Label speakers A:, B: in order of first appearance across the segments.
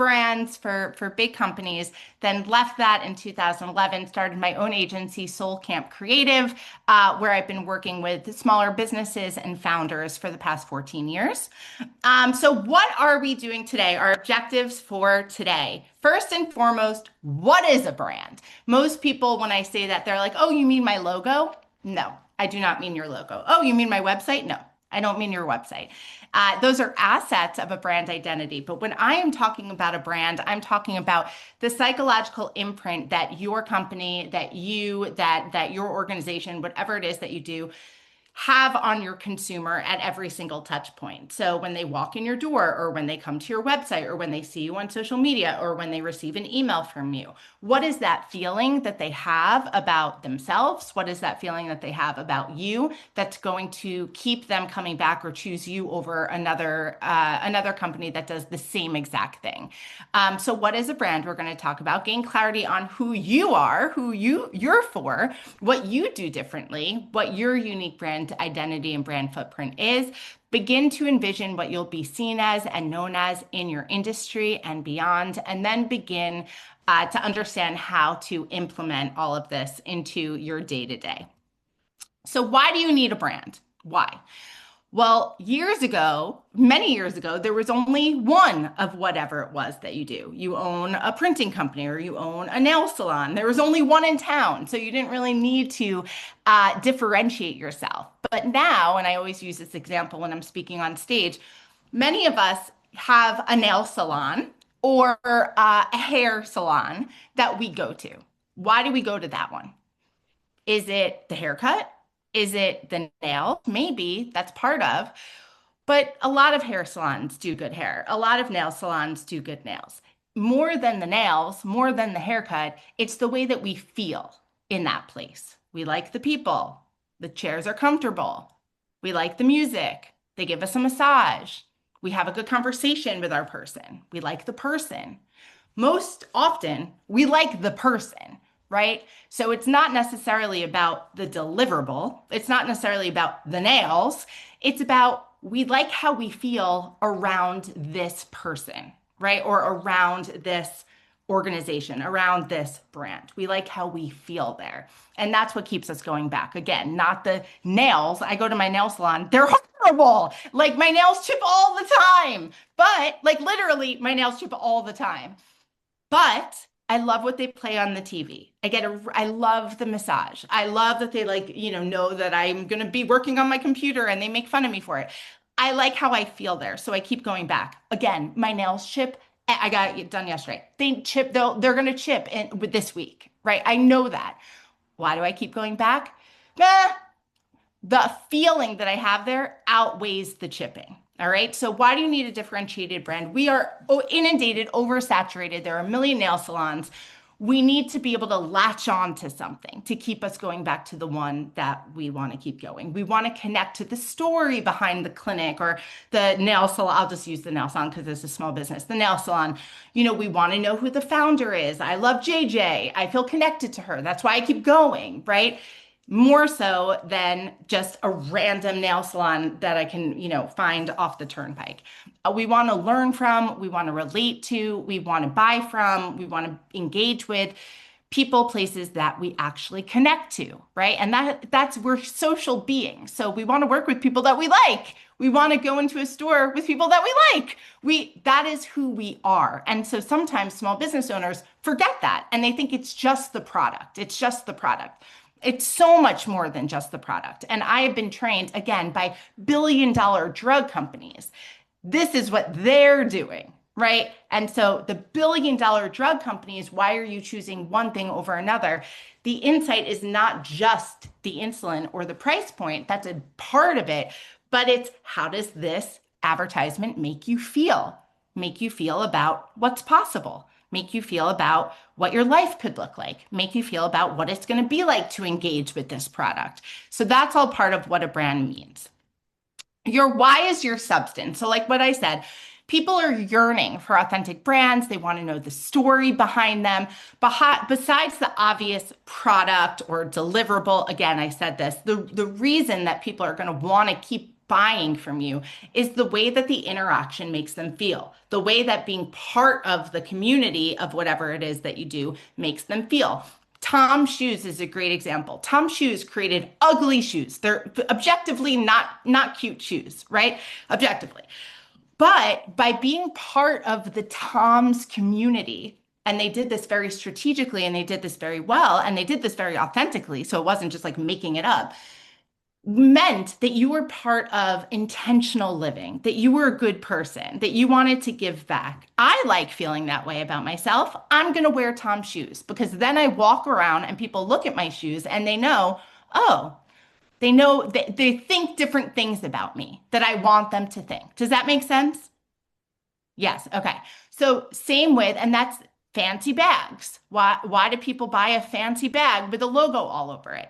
A: brands for big companies, then left that in 2011, started my own agency, Soul Camp Creative, where I've been working with smaller businesses and founders for the past 14 years. So what are we doing today? Our objectives for today. First and foremost, what is a brand? Most people, when I say that, they're like, oh, you mean my logo? No, I do not mean your logo. Oh, you mean my website? No, I don't mean your website. Those are assets of a brand identity. But when I am talking about a brand, I'm talking about the psychological imprint that your company, that your organization, whatever it is that you do, have on your consumer at every single touch point. So when they walk in your door, or when they come to your website, or when they see you on social media, or when they receive an email from you, what is that feeling that they have about themselves? What is that feeling that they have about you that's going to keep them coming back or choose you over another company that does the same exact thing? So what is a brand? We're going to talk about gain clarity on who you are, you're for, what you do differently, what your unique brand identity and brand footprint is. Begin to envision what you'll be seen as and known as in your industry and beyond, and then begin to understand how to implement all of this into your day-to-day. So why do you need a brand? Why? Well, many years ago, there was only one of whatever it was that you do. You own a printing company or you own a nail salon. There was only one in town, so you didn't really need to differentiate yourself. But now, and I always use this example when I'm speaking on stage, many of us have a nail salon or a hair salon that we go to. Why do we go to that one? Is it the haircut? Is it the nail? Maybe that's part of. But a lot of hair salons do good hair. A lot of nail salons do good nails. More than the nails, more than the haircut, it's the way that we feel in that place. We like the people. The chairs are comfortable. We like the music. They give us a massage. We have a good conversation with our person. We like the person. Most often, we like the person, right? So it's not necessarily about the deliverable. It's not necessarily about the nails. It's about we like how we feel around this person, right? Or around this organization, around this brand. We like how we feel there. And that's what keeps us going back. Again, not the nails. I go to my nail salon. They're horrible. Like my nails chip all the time. But like literally my nails chip all the time. But I love what they play on the TV. I love the massage. I love that they know that I'm going to be working on my computer and they make fun of me for it. I like how I feel there. So I keep going back. Again, my nails chip. I got it done yesterday. They're going to chip with this week, right? I know that. Why do I keep going back? The feeling that I have there outweighs the chipping. All right. So why do you need a differentiated brand? We are inundated, oversaturated. There are a million nail salons. We need to be able to latch on to something to keep us going back to the one that we want to keep going. We want to connect to the story behind the clinic or the nail salon. I'll just use the nail salon because it's a small business. The nail salon, we want to know who the founder is. I love JJ. I feel connected to her. That's why I keep going, right? More so than just a random nail salon that I can, find off the turnpike. We want to learn from, we want to relate to, we want to buy from, we want to engage with people, places that we actually connect to, right? And we're social beings. So we want to work with people that we like. We want to go into a store with people that we like. That is who we are. And so sometimes small business owners forget that and they think it's just the product. It's just the product. It's so much more than just the product. And I have been trained, again, by billion-dollar drug companies. This is what they're doing, right? And so the billion-dollar drug companies, why are you choosing one thing over another? The insight is not just the insulin or the price point. That's a part of it. But it's how does this advertisement make you feel? Make you feel about what's possible. Make you feel about what your life could look like, make you feel about what it's going to be like to engage with this product. So that's all part of what a brand means. Your why is your substance. So like what I said, people are yearning for authentic brands. They want to know the story behind them. Besides the obvious product or deliverable, again, I said this, the reason that people are going to want to keep buying from you is the way that the interaction makes them feel, the way that being part of the community of whatever it is that you do makes them feel. Tom Shoes is a great example. Tom Shoes created ugly shoes. They're objectively not cute shoes, right? Objectively. But by being part of the Tom's community, and they did this very strategically and they did this very well and they did this very authentically, so it wasn't just like making it up, meant that you were part of intentional living, that you were a good person, that you wanted to give back. I like feeling that way about myself. I'm going to wear Tom's shoes because then I walk around and people look at my shoes and they know, oh, they know that they think different things about me that I want them to think. Does that make sense? Yes. Okay. So same with, and that's fancy bags. Why do people buy a fancy bag with a logo all over it?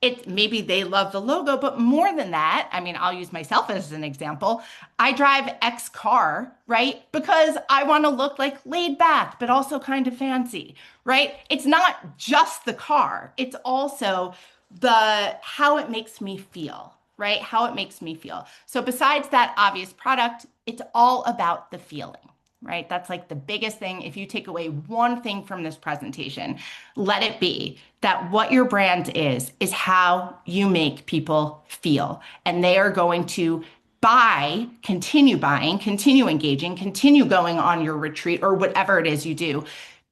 A: It maybe they love the logo, but more than that, I mean, I'll use myself as an example. I drive X car, right? Because I want to look like laid back, but also kind of fancy, right? It's not just the car. It's also the how it makes me feel, right? How it makes me feel. So besides that obvious product, it's all about the feeling, right? That's like the biggest thing. If you take away one thing from this presentation, let it be that what your brand is how you make people feel. And they are going to buy, continue buying, continue engaging, continue going on your retreat or whatever it is you do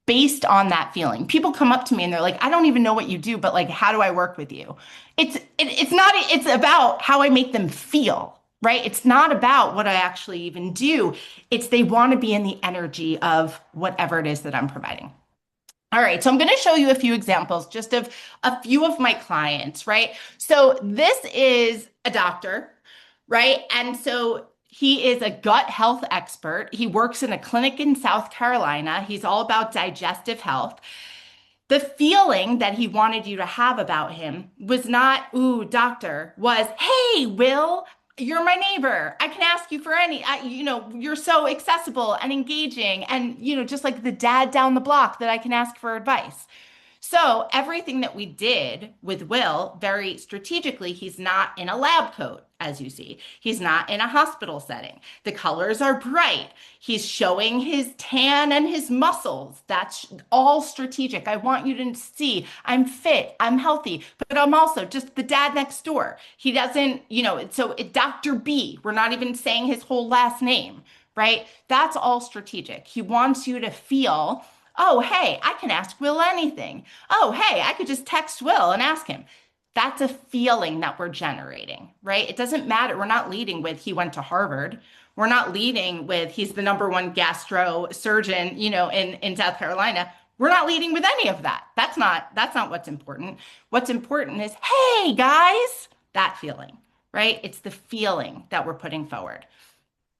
A: based on that feeling. People come up to me and they're like, I don't even know what you do, but like, how do I work with you? It's not, it's about how I make them feel, right? It's not about what I actually even do. It's they want to be in the energy of whatever it is that I'm providing. All right, so I'm going to show you a few examples just of a few of my clients, right? So this is a doctor, right? And so he is a gut health expert. He works in a clinic in South Carolina. He's all about digestive health. The feeling that he wanted you to have about him was not, ooh, doctor, was, hey, Will, you're my neighbor. I can ask you for you're so accessible and engaging and, just like the dad down the block that I can ask for advice. So everything that we did with Will, very strategically, he's not in a lab coat, as you see. He's not in a hospital setting. The colors are bright. He's showing his tan and his muscles. That's all strategic. I want you to see I'm fit, I'm healthy, but I'm also just the dad next door. He doesn't, Dr. B, we're not even saying his whole last name, right? That's all strategic. He wants you to feel, oh, hey, I can ask Will anything. Oh, hey, I could just text Will and ask him. That's a feeling that we're generating, right? It doesn't matter. We're not leading with he went to Harvard. We're not leading with he's the number one gastro surgeon, in South Carolina. We're not leading with any of that. That's not what's important. What's important is, hey, guys, that feeling, right? It's the feeling that we're putting forward.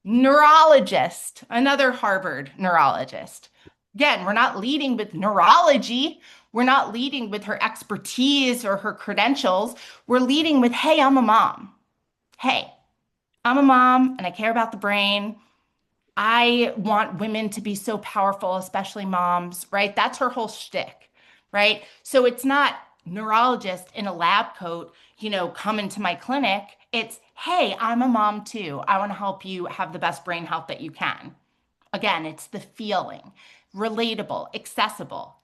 A: Neurologist, another Harvard neurologist. Again, we're not leading with neurology. We're not leading with her expertise or her credentials. We're leading with, hey, I'm a mom. Hey, I'm a mom and I care about the brain. I want women to be so powerful, especially moms, right? That's her whole shtick, right? So it's not neurologist in a lab coat, come into my clinic. It's, hey, I'm a mom too. I want to help you have the best brain health that you can. Again, it's the feeling, relatable, accessible.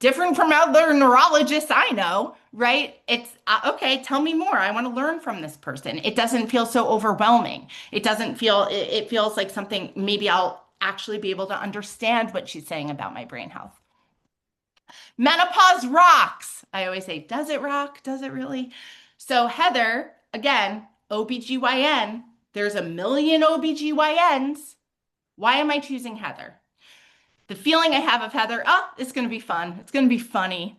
A: Different from other neurologists I know, right? It's okay, tell me more. I want to learn from this person. It doesn't feel so overwhelming. It feels like something maybe I'll actually be able to understand what she's saying about my brain health. Menopause rocks. I always say, does it rock? Does it really? So Heather, again, OBGYN, there's a million OBGYNs. Why am I choosing Heather? The feeling I have of Heather, it's going to be fun. It's going to be funny,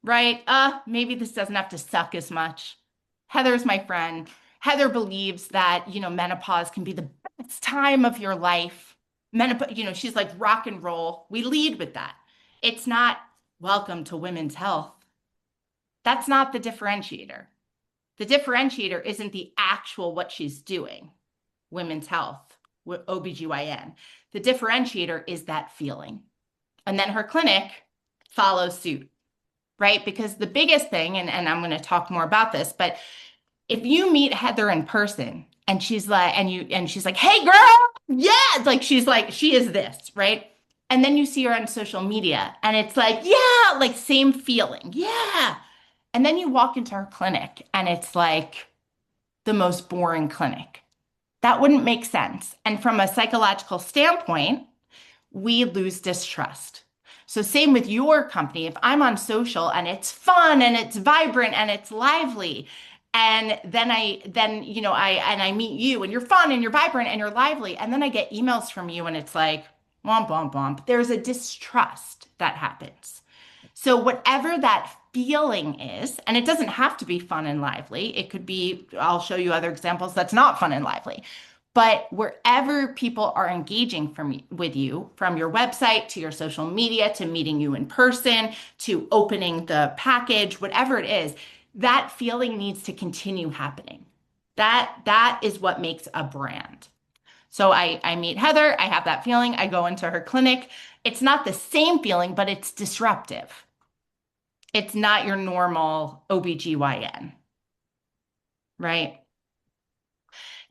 A: right? Maybe this doesn't have to suck as much. Heather's my friend. Heather believes that, menopause can be the best time of your life. Menopause, she's like rock and roll. We lead with that. It's not welcome to women's health. That's not the differentiator. The differentiator isn't the actual what she's doing, women's health, OBGYN. The differentiator is that feeling. And then her clinic follows suit, right? Because the biggest thing, and I'm going to talk more about this, but If you meet Heather in person and she's like, "Hey girl, yeah," it's like she's like she is this, right? And then you see her on social media and it's like, "Yeah, like same feeling." Yeah. And then you walk into her clinic and it's like the most boring clinic. That wouldn't make sense. And from a psychological standpoint, we lose distrust. So same with your company. If I'm on social and it's fun and it's vibrant and it's lively, and then I meet you and you're fun and you're vibrant and you're lively, and then I get emails from you and it's like womp womp womp. There's a distrust that happens. So whatever that feeling is, and it doesn't have to be fun and lively. It could be, I'll show you other examples that's not fun and lively. But wherever people are engaging with you, from your website to your social media to meeting you in person to opening the package, whatever it is, that feeling needs to continue happening. That is what makes a brand. So I meet Heather, I have that feeling, I go into her clinic. It's not the same feeling, but it's disruptive. It's not your normal OBGYN, right?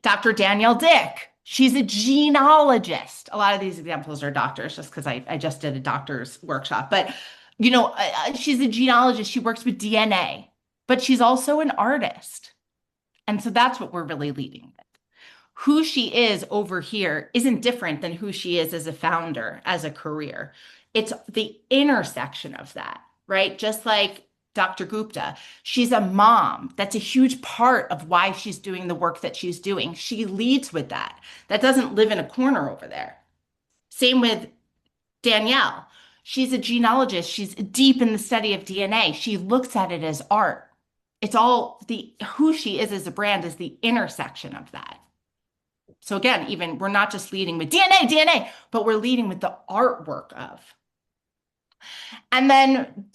A: Dr. Danielle Dick, she's a genealogist. A lot of these examples are doctors just because I just did a doctor's workshop. But, she's a genealogist. She works with DNA, but she's also an artist. And so that's what we're really leading with. Who she is over here isn't different than who she is as a founder, as a career. It's the intersection of that, right? Just like Dr. Gupta, she's a mom. That's a huge part of why she's doing the work that she's doing. She leads with that. That doesn't live in a corner over there. Same with Danielle. She's a genealogist. She's deep in the study of DNA. She looks at it as art. It's all the who she is as a brand is the intersection of that. So again, even we're not just leading with DNA, but we're leading with the artwork of. And then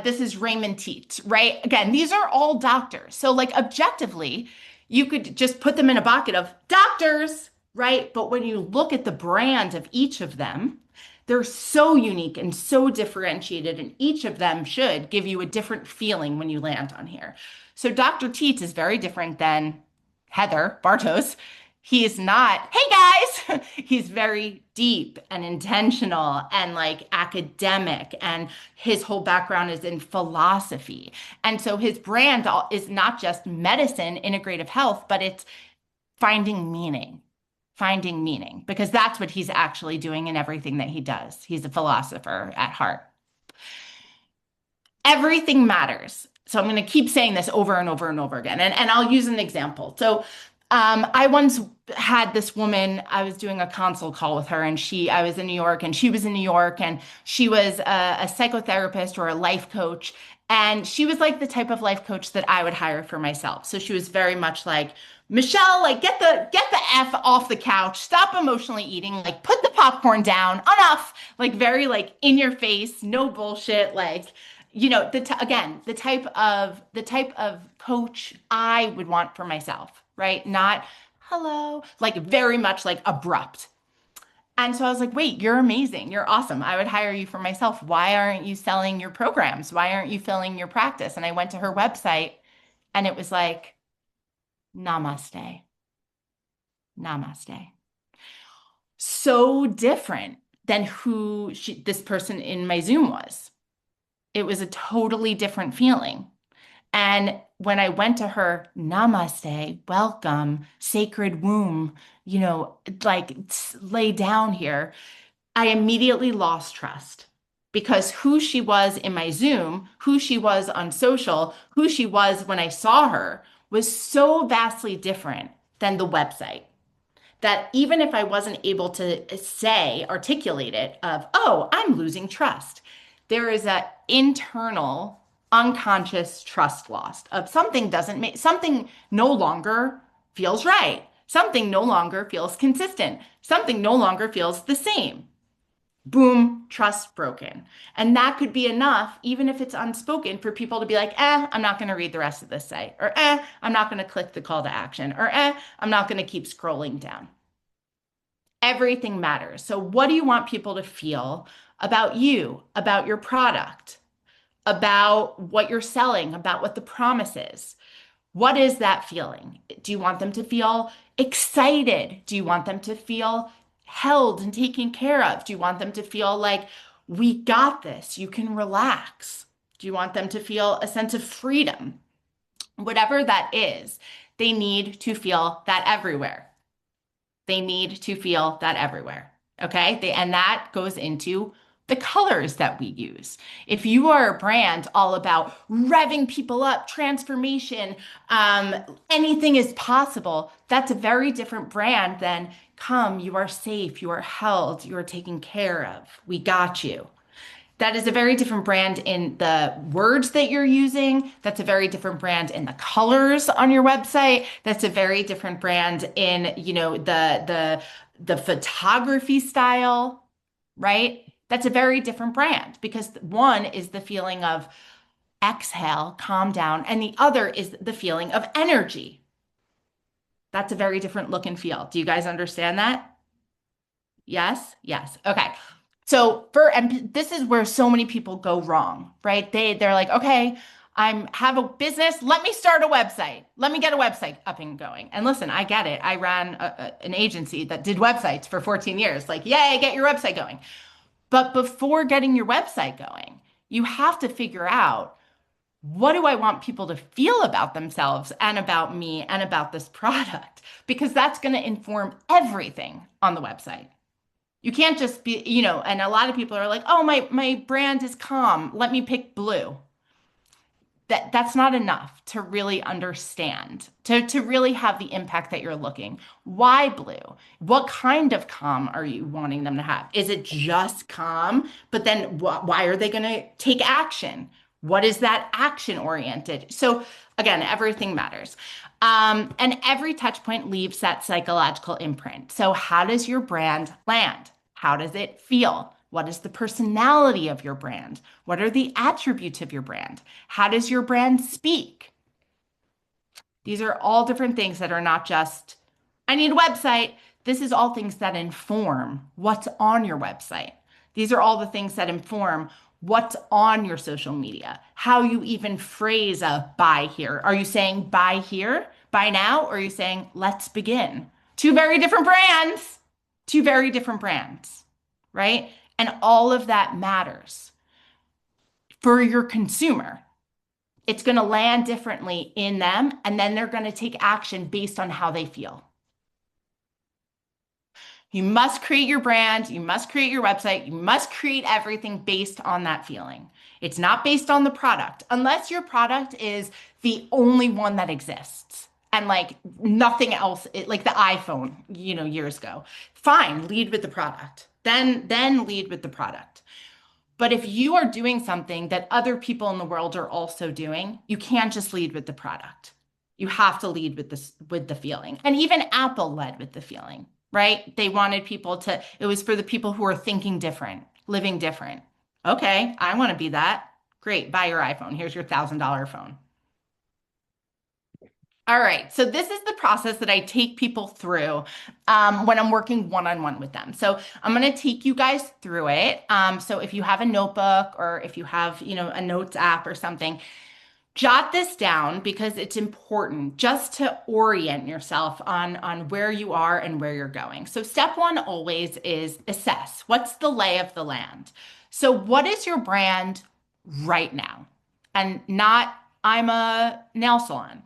A: this is Raymond Teet, right? Again, these are all doctors. So like objectively, you could just put them in a bucket of doctors, right? But when you look at the brand of each of them, they're so unique and so differentiated, and each of them should give you a different feeling when you land on here. So Dr. Teets is very different than Heather Bartos. He is not, hey guys, he's very deep and intentional and like academic, and his whole background is in philosophy. And so his brand is not just medicine, integrative health, but it's finding meaning, because that's what he's actually doing in everything that he does. He's a philosopher at heart. Everything matters. So I'm going to keep saying this over and over and over again. And I'll use an example. So I once had this woman, I was doing a consult call with her, and I was in New York and she was in New York, and she was a psychotherapist or a life coach. And she was like the type of life coach that I would hire for myself. So she was very much like, Michelle, like get the F off the couch, stop emotionally eating, like put the popcorn down, enough, like very like in your face, no bullshit, like again, the type of coach I would want for myself, right? Not hello, like very much like abrupt. And so I was like, wait, you're amazing. You're awesome. I would hire you for myself. Why aren't you selling your programs? Why aren't you filling your practice? And I went to her website and it was like, namaste, namaste. So different than who this person in my Zoom was. It was a totally different feeling. And when I went to her, namaste, welcome, sacred womb, like lay down here, I immediately lost trust, because who she was in my Zoom, who she was on social, who she was when I saw her was so vastly different than the website, that even if I wasn't able to articulate it of, oh, I'm losing trust, there is an internal unconscious trust lost of something no longer feels right. Something no longer feels consistent. Something no longer feels the same. Boom, trust broken. And that could be enough, even if it's unspoken, for people to be like, I'm not going to read the rest of this site, or I'm not going to click the call to action, or I'm not going to keep scrolling down. Everything matters. So what do you want people to feel about you, about your product, about what you're selling, about what the promise is? What is that feeling? Do you want them to feel excited? Do you want them to feel held and taken care of? Do you want them to feel like, we got this, you can relax? Do you want them to feel a sense of freedom? Whatever that is, they need to feel that everywhere. They need to feel that everywhere. Okay. And that goes into the colors that we use. If you are a brand all about revving people up, transformation, um, anything is possible, that's a very different brand than come, you are safe, you are held, you are taken care of, we got you. That is a very different brand in the words that you're using. That's a very different brand in the colors on your website. That's a very different brand in, the photography style, right? That's a very different brand because one is the feeling of exhale, calm down, and the other is the feeling of energy. That's a very different look and feel. Do you guys understand that? Yes? Yes. Okay. And this is where so many people go wrong, right? They're like, okay, have a business. Let me start a website. Let me get a website up and going. And listen, I get it. I ran an agency that did websites for 14 years. Like, yay, get your website going. But before getting your website going, you have to figure out, what do I want people to feel about themselves and about me and about this product? Because that's going to inform everything on the website. You can't just be, and a lot of people are like, oh, my brand is calm. Let me pick blue. That's not enough to really understand, to really have the impact that you're looking. Why blue? What kind of calm are you wanting them to have? Is it just calm? But then why are they going to take action? What is that action oriented? So again, everything matters. And every touch point leaves that psychological imprint. So how does your brand land? How does it feel? What is the personality of your brand? What are the attributes of your brand? How does your brand speak? These are all different things that are not just, I need a website. This is all things that inform what's on your website. These are all the things that inform what's on your social media, how you even phrase a buy here. Are you saying buy here, buy now, or are you saying let's begin? Two very different brands, two very different brands, right? And all of that matters for your consumer. It's going to land differently in them, and then they're going to take action based on how they feel. You must create your brand, you must create your website, you must create everything based on that feeling. It's not based on the product, unless your product is the only one that exists and like nothing else, like the iPhone, years ago. Fine, lead with the product. Then lead with the product. But if you are doing something that other people in the world are also doing, you can't just lead with the product. You have to lead with with the feeling. And even Apple led with the feeling, right? They wanted people to, it was for the people who are thinking different, living different. Okay, I want to be that. Great, buy your iPhone. Here's your $1,000 phone. All right, so this is the process that I take people through when I'm working one-on-one with them. So I'm going to take you guys through it. So if you have a notebook or if you have, a notes app or something, jot this down because it's important just to orient yourself on where you are and where you're going. So step one always is assess. What's the lay of the land? So what is your brand right now? And not, I'm a nail salon,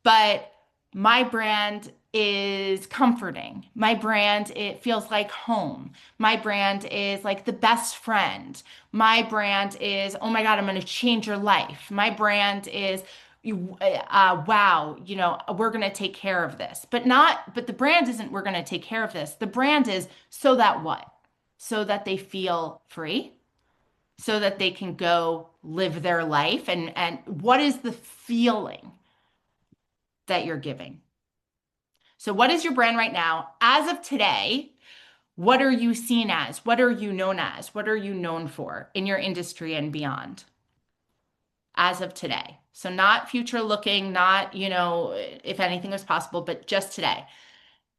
A: but my brand is comforting. My brand, it feels like home. My brand is like the best friend. My brand is, oh my God, I'm going to change your life. My brand is, wow, we're going to take care of this. But the brand isn't, we're going to take care of this. The brand is, so that what? So that they feel free, so that they can go live their life. And what is the feeling that you're giving? So, what is your brand right now? As of today, what are you seen as? What are you known as? What are you known for in your industry and beyond? As of today. So, not future looking, not, if anything was possible, but just today.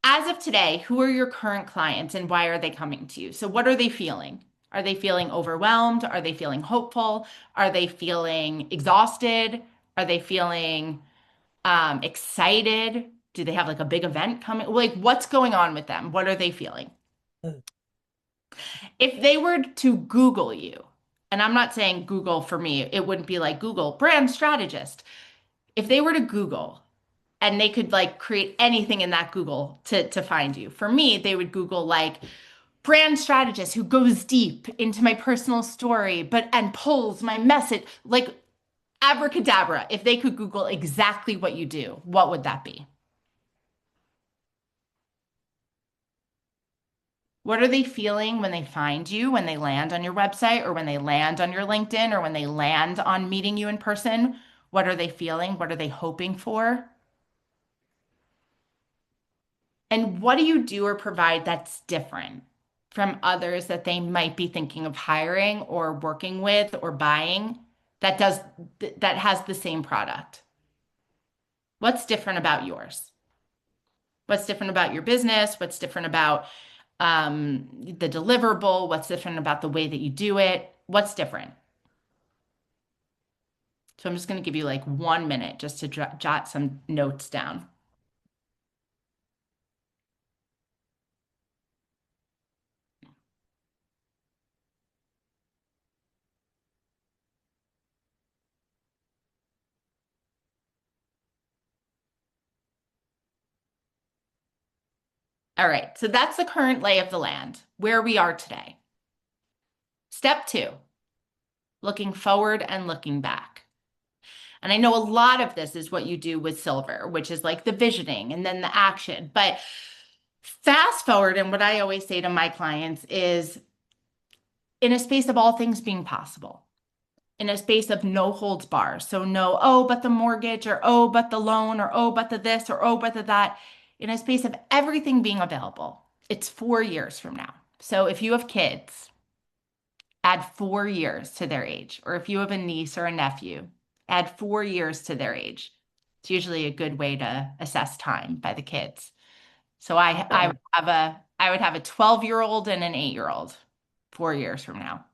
A: As of today, who are your current clients and why are they coming to you? So, what are they feeling? Are they feeling overwhelmed? Are they feeling hopeful? Are they feeling exhausted? Are they feeling Excited? Do they have like a big event coming? Like, what's going on with them? What are they feeling? If they were to Google you, and I'm not saying Google for me, it wouldn't be like Google brand strategist. If they were to Google and they could like create anything in that Google to find you, for me, they would Google like brand strategist who goes deep into my personal story, but and pulls my message like abracadabra. If they could Google exactly what you do, what would that be? What are they feeling when they find you, when they land on your website, or when they land on your LinkedIn, or when they land on meeting you in person? What are they feeling? What are they hoping for? And what do you do or provide that's different from others that they might be thinking of hiring or working with or buying that does that has the same product? What's different about yours? What's different about your business? What's different about the deliverable? What's different about the way that you do it? What's different? So I'm just going to give you like 1 minute just to jot some notes down. All right, so that's the current lay of the land, where we are today. Step two, looking forward and looking back. And I know a lot of this is what you do with silver, which is like the visioning and then the action. But fast forward, and what I always say to my clients is in a space of all things being possible, in a space of no holds bar. So no, oh, but the mortgage, or oh, but the loan, or oh, but the this, or oh, but the that, in a space of everything being available. It's 4 years from now. So if you have kids, add 4 years to their age. Or if you have a niece or a nephew, add 4 years to their age. It's usually a good way to assess time by the kids. So I would have a 12-year-old and an 8-year-old 4 years from now.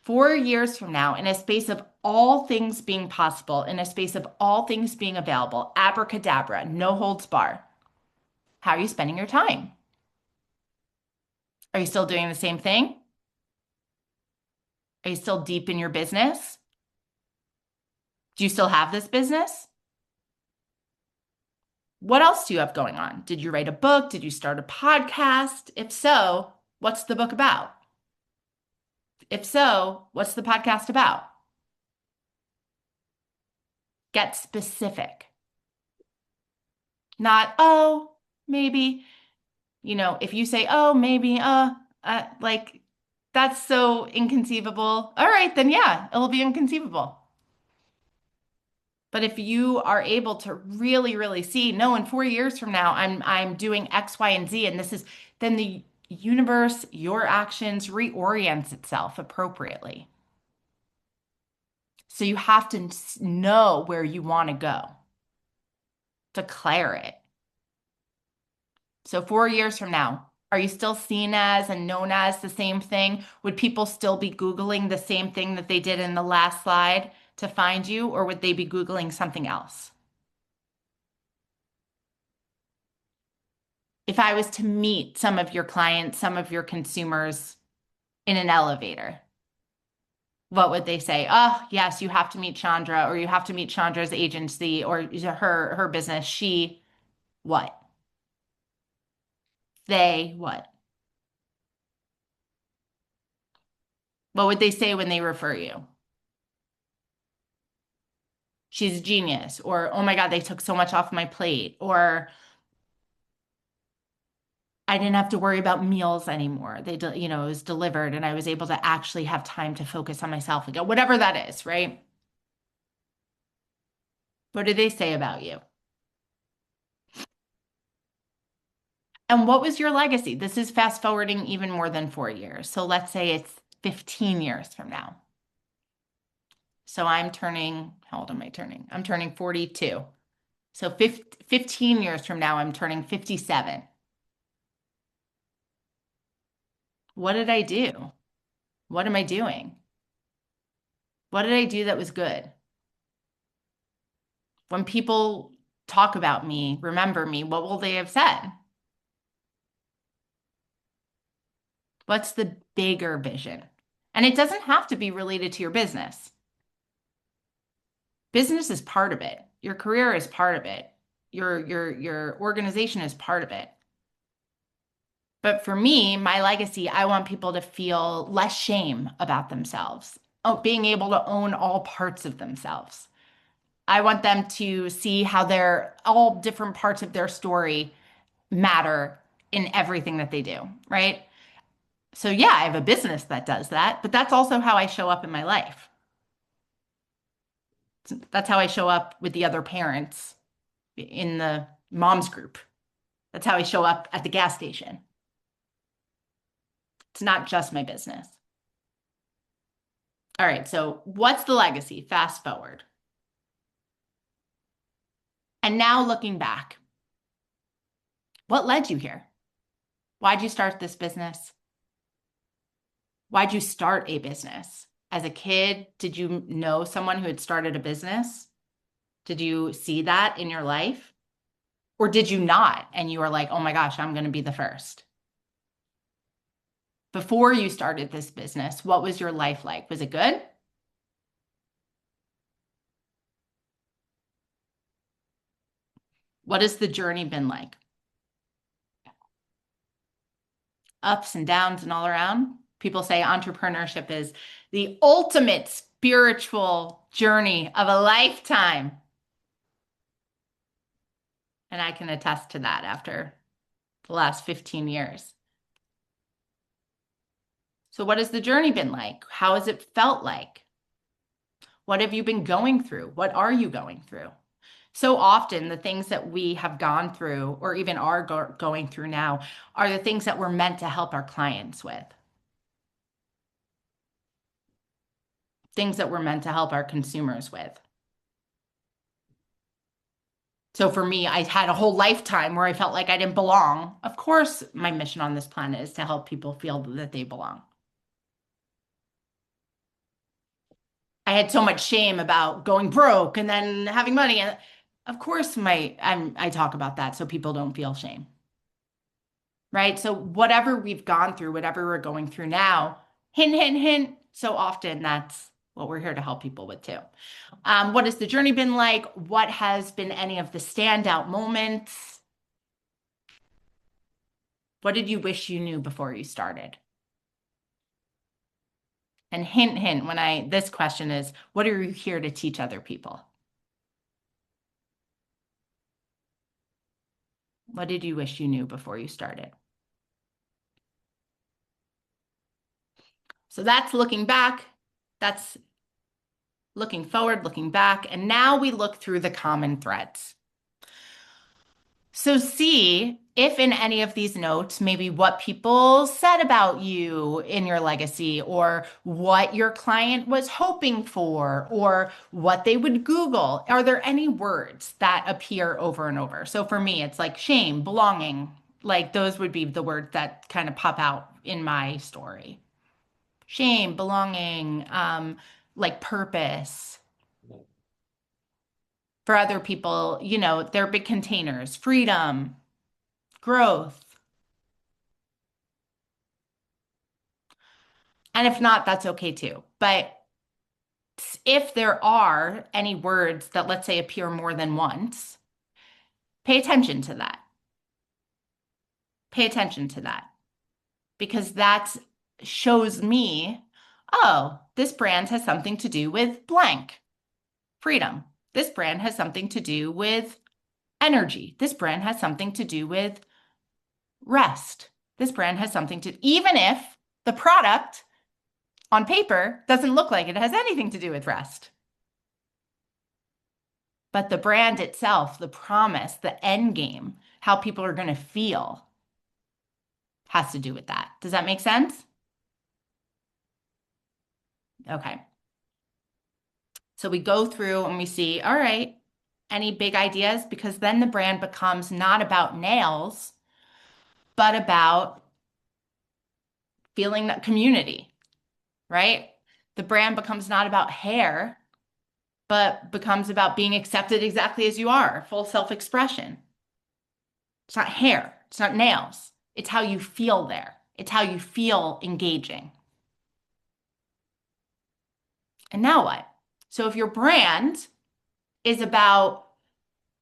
A: 4 years from now, in a space of all things being possible, in a space of all things being available, abracadabra, no holds bar, how are you spending your time? Are you still doing the same thing? Are you still deep in your business? Do you still have this business? What else do you have going on? Did you write a book? Did you start a podcast? If so, what's the book about? If so, what's the podcast about? Get specific. Not, oh, maybe, if you say, oh, maybe, like that's so inconceivable. All right, then yeah, it'll be inconceivable. But if you are able to really, really see, no, in 4 years from now, I'm doing X, Y, and Z, and this is then the universe, your actions reorients itself appropriately. So you have to know where you want to go, declare it. So 4 years from now, are you still seen as and known as the same thing? Would people still be Googling the same thing that they did in the last slide to find you, or would they be Googling something else? If I was to meet some of your clients, some of your consumers in an elevator, what would they say? Oh, yes, you have to meet Chandra, or you have to meet Chandra's agency or her business. She what? They what? What would they say when they refer you? She's a genius, or oh my God, they took so much off my plate, or I didn't have to worry about meals anymore. It was delivered and I was able to actually have time to focus on myself again, whatever that is, right? What do they say about you? And what was your legacy? This is fast forwarding even more than 4 years. So let's say it's 15 years from now. So how old am I turning? I'm turning 42. So 15 years from now, I'm turning 57. What did I do? What am I doing? What did I do that was good? When people talk about me, remember me, what will they have said? What's the bigger vision? And it doesn't have to be related to your business. Business is part of it. Your career is part of it. Your organization is part of it. But for me, my legacy, I want people to feel less shame about themselves. Oh, being able to own all parts of themselves. I want them to see how their all different parts of their story matter in everything that they do, right? So yeah, I have a business that does that, but that's also how I show up in my life. That's how I show up with the other parents in the mom's group. That's how I show up at the gas station. It's not just my business. All right, so what's the legacy? Fast forward. And now looking back, what led you here? Why'd you start this business? Why'd you start a business? As a kid, did you know someone who had started a business? Did you see that in your life? Or did you not? And you were like, oh my gosh, I'm going to be the first. Before you started this business, what was your life like? Was it good? What has the journey been like? Ups and downs and all around? People say entrepreneurship is the ultimate spiritual journey of a lifetime. And I can attest to that after the last 15 years. So, what has the journey been like? How has it felt like? What have you been going through? What are you going through? So often, the things that we have gone through or even are going through now are the things that we're meant to help our clients with, things that we're meant to help our consumers with. So for me, I had a whole lifetime where I felt like I didn't belong. Of course, my mission on this planet is to help people feel that they belong. I had so much shame about going broke and then having money. And of course, I talk about that so people don't feel shame, right? So whatever we've gone through, whatever we're going through now, hint, hint, hint. So often that's what we're here to help people with too. What has the journey been like? What has been any of the standout moments? What did you wish you knew before you started? And hint, hint, this question is, what are you here to teach other people? What did you wish you knew before you started? So that's looking back. That's looking forward, looking back. And now we look through the common threads. So see if in any of these notes, maybe what people said about you in your legacy, or what your client was hoping for, or what they would Google. Are there any words that appear over and over? So for me, it's like shame, belonging, like those would be the words that kind of pop out in my story. Shame, belonging, like purpose. For other people, they're big containers, freedom, growth. And if not, that's okay too. But if there are any words that, let's say, appear more than once, pay attention to that. Pay attention to that because that shows me, oh, this brand has something to do with blank, freedom. This brand has something to do with energy. This brand has something to do with rest. This brand has something to, even if the product on paper doesn't look like it has anything to do with rest. But the brand itself, the promise, the end game, how people are going to feel has to do with that. Does that make sense? Okay. So we go through and we see, all right, any big ideas? Because then the brand becomes not about nails, but about feeling that community, right? The brand becomes not about hair, but becomes about being accepted exactly as you are, full self-expression. It's not hair, it's not nails. It's how you feel there. It's how you feel engaging. And now what? So if your brand is about,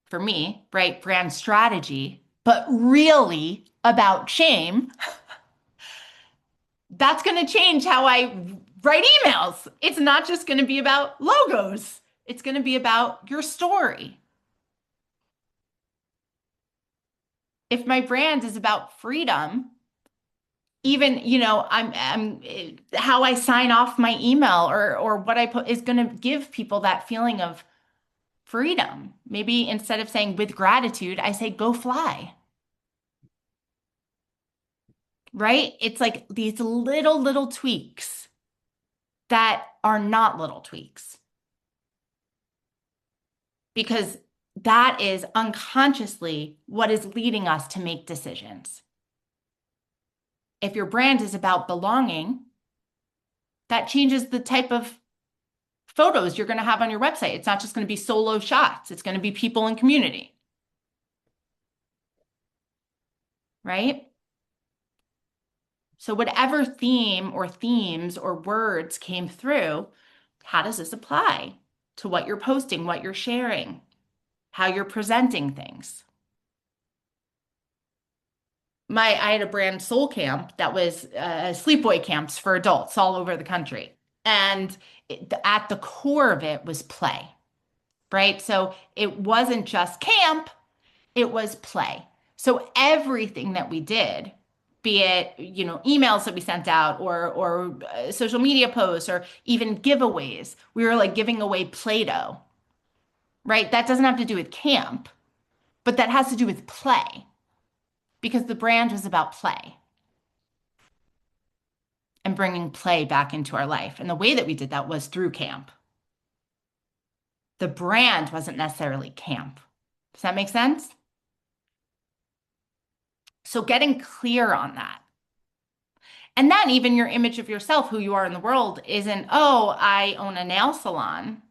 A: for me, right, brand strategy, but really about shame, that's going to change how I write emails. It's not just going to be about logos. It's going to be about your story. If my brand is about freedom, even, I'm how I sign off my email or what I put is going to give people that feeling of freedom. Maybe instead of saying with gratitude, I say go fly, right? It's like these little tweaks that are not little tweaks because that is unconsciously what is leading us to make decisions. If your brand is about belonging, that changes the type of photos you're going to have on your website. It's not just going to be solo shots. It's going to be people in community, right? So whatever theme or themes or words came through, how does this apply to what you're posting, what you're sharing, how you're presenting things? I had a brand soul camp that was sleepaway camps for adults all over the country. And at the core of it was play, right? So it wasn't just camp, it was play. So everything that we did, be it, emails that we sent out or social media posts or even giveaways, we were like giving away Play-Doh, right? That doesn't have to do with camp, but that has to do with play because the brand was about play and bringing play back into our life. And the way that we did that was through camp. The brand wasn't necessarily camp. Does that make sense? So getting clear on that. And then even your image of yourself, who you are in the world, isn't, oh, I own a nail salon,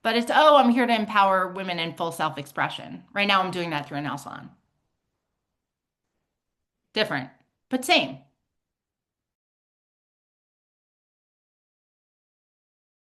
A: but it's, oh, I'm here to empower women in full self-expression. Right now, I'm doing that through a nail salon. Different, but same.